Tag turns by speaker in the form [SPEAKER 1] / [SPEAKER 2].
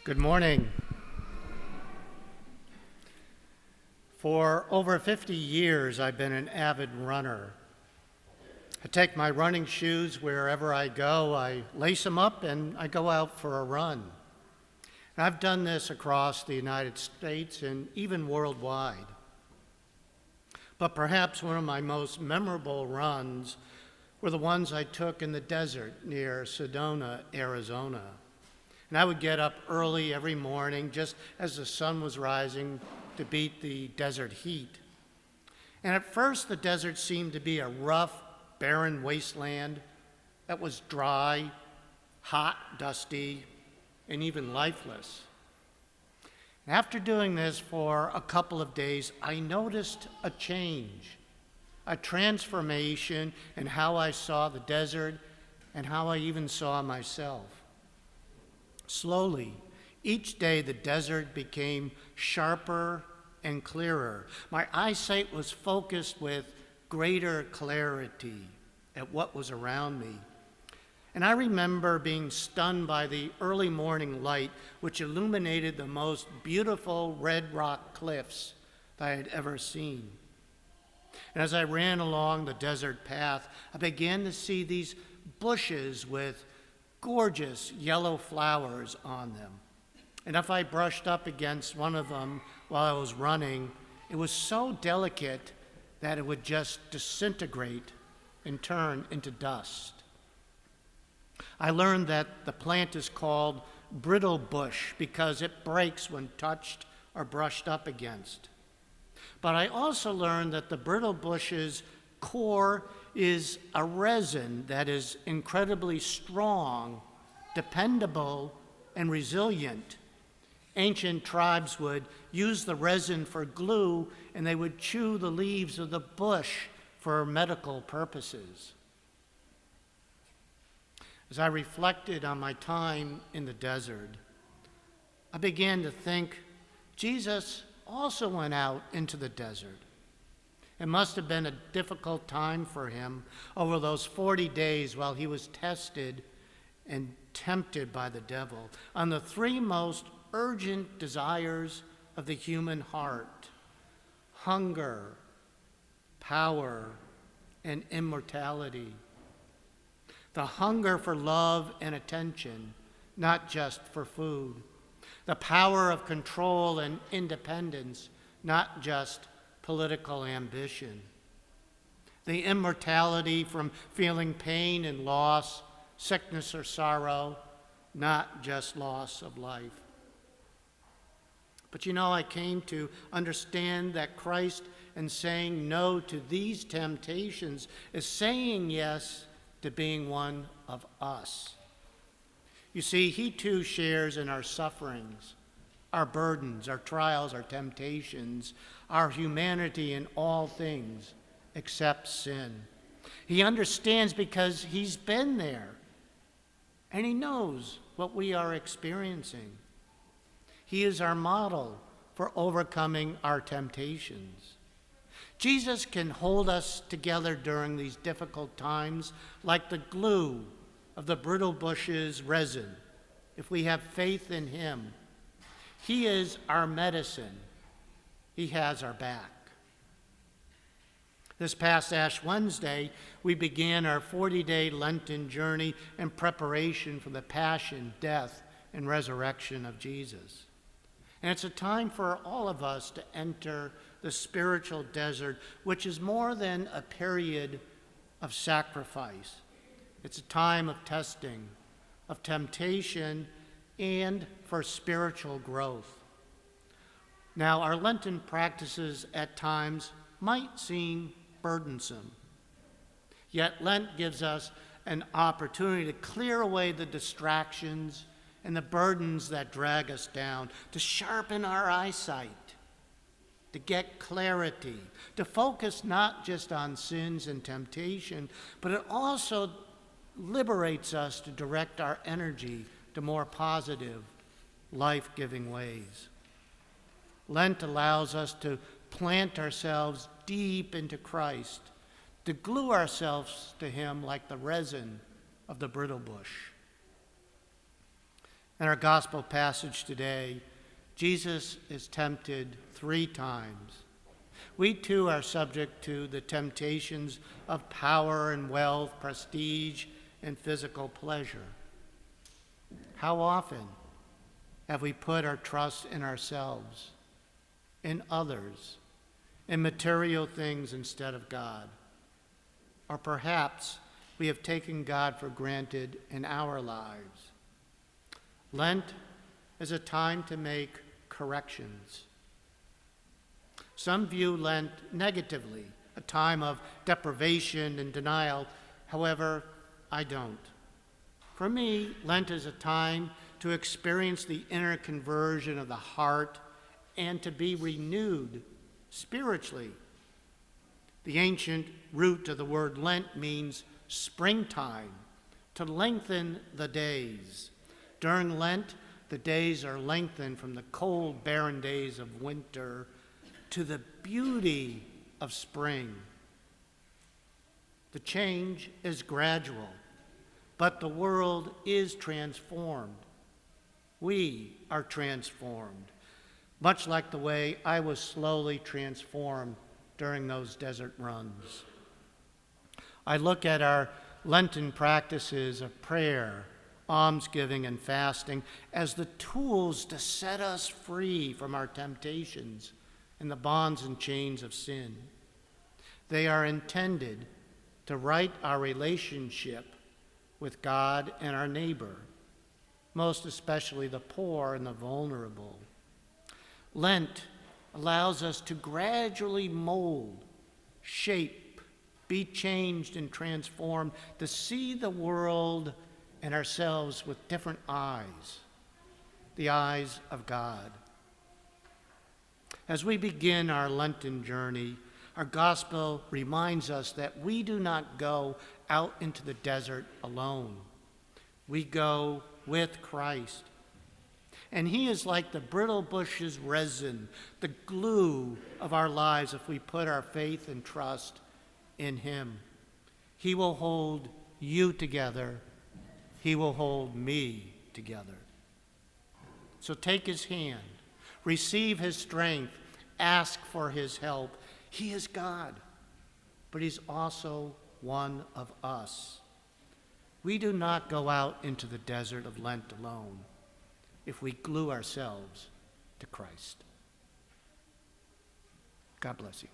[SPEAKER 1] Good morning. For over 50 years, I've been an avid runner. I take my running shoes wherever I go, I lace them up, and I go out for a run. And I've done this across the United States and even worldwide. But perhaps one of my most memorable runs were the ones I took in the desert near Sedona, Arizona. And I would get up early every morning, just as the sun was rising, to beat the desert heat. And at first, the desert seemed to be a rough, barren wasteland that was dry, hot, dusty, and even lifeless. And after doing this for a couple of days, I noticed a change, a transformation in how I saw the desert and how I even saw myself. Slowly, each day the desert became sharper and clearer. My eyesight was focused with greater clarity at what was around me. And I remember being stunned by the early morning light, which illuminated the most beautiful red rock cliffs that I had ever seen. And as I ran along the desert path, I began to see these bushes with gorgeous yellow flowers on them. And if I brushed up against one of them while I was running, it was so delicate that it would just disintegrate and turn into dust. I learned that the plant is called brittle bush because it breaks when touched or brushed up against. But I also learned that the brittle bush's core is a resin that is incredibly strong, dependable, and resilient. Ancient tribes would use the resin for glue, and they would chew the leaves of the bush for medical purposes. As I reflected on my time in the desert, I began to think Jesus also went out into the desert. It must have been a difficult time for him over those 40 days while he was tested and tempted by the devil on the three most urgent desires of the human heart: hunger, power, and immortality. The hunger for love and attention, not just for food. The power of control and independence, not just political ambition. The immortality from feeling pain and loss, sickness or sorrow, not just loss of life. But I came to understand that Christ, in saying no to these temptations, is saying yes to being one of us. You see, he too shares in our sufferings, our burdens, our trials, our temptations, our humanity in all things except sin. He understands because he's been there, and he knows what we are experiencing. He is our model for overcoming our temptations. Jesus can hold us together during these difficult times like the glue of the brittle bush's resin, if we have faith in him. He is our medicine. He has our back. This past Ash Wednesday, we began our 40-day Lenten journey in preparation for the passion, death, and resurrection of Jesus. And it's a time for all of us to enter the spiritual desert, which is more than a period of sacrifice. It's a time of testing, of temptation, and for spiritual growth. Now, our Lenten practices at times might seem burdensome, yet Lent gives us an opportunity to clear away the distractions and the burdens that drag us down, to sharpen our eyesight, to get clarity, to focus not just on sins and temptation, but it also liberates us to direct our energy to more positive, life-giving ways. Lent allows us to plant ourselves deep into Christ, to glue ourselves to him like the resin of the brittle bush. In our gospel passage today, Jesus is tempted 3 times. We too are subject to the temptations of power and wealth, prestige, and physical pleasure. How often have we put our trust in ourselves, in others, in material things instead of God? Or perhaps we have taken God for granted in our lives. Lent is a time to make corrections. Some view Lent negatively, a time of deprivation and denial. However, I don't. For me, Lent is a time to experience the inner conversion of the heart and to be renewed spiritually. The ancient root of the word Lent means springtime, to lengthen the days. During Lent, the days are lengthened from the cold, barren days of winter to the beauty of spring. The change is gradual, but the world is transformed. We are transformed, much like the way I was slowly transformed during those desert runs. I look at our Lenten practices of prayer, almsgiving, and fasting as the tools to set us free from our temptations and the bonds and chains of sin. They are intended to right our relationship with God and our neighbor, most especially the poor and the vulnerable. Lent allows us to gradually mold, shape, be changed and transformed, to see the world and ourselves with different eyes, the eyes of God. As we begin our Lenten journey, our gospel reminds us that we do not go out into the desert alone. We go with Christ. And he is like the brittle bush's resin, the glue of our lives if we put our faith and trust in him. He will hold you together. He will hold me together. So take his hand, receive his strength, ask for his help. He is God, but he's also one of us. We do not go out into the desert of Lent alone if we glue ourselves to Christ. God bless you.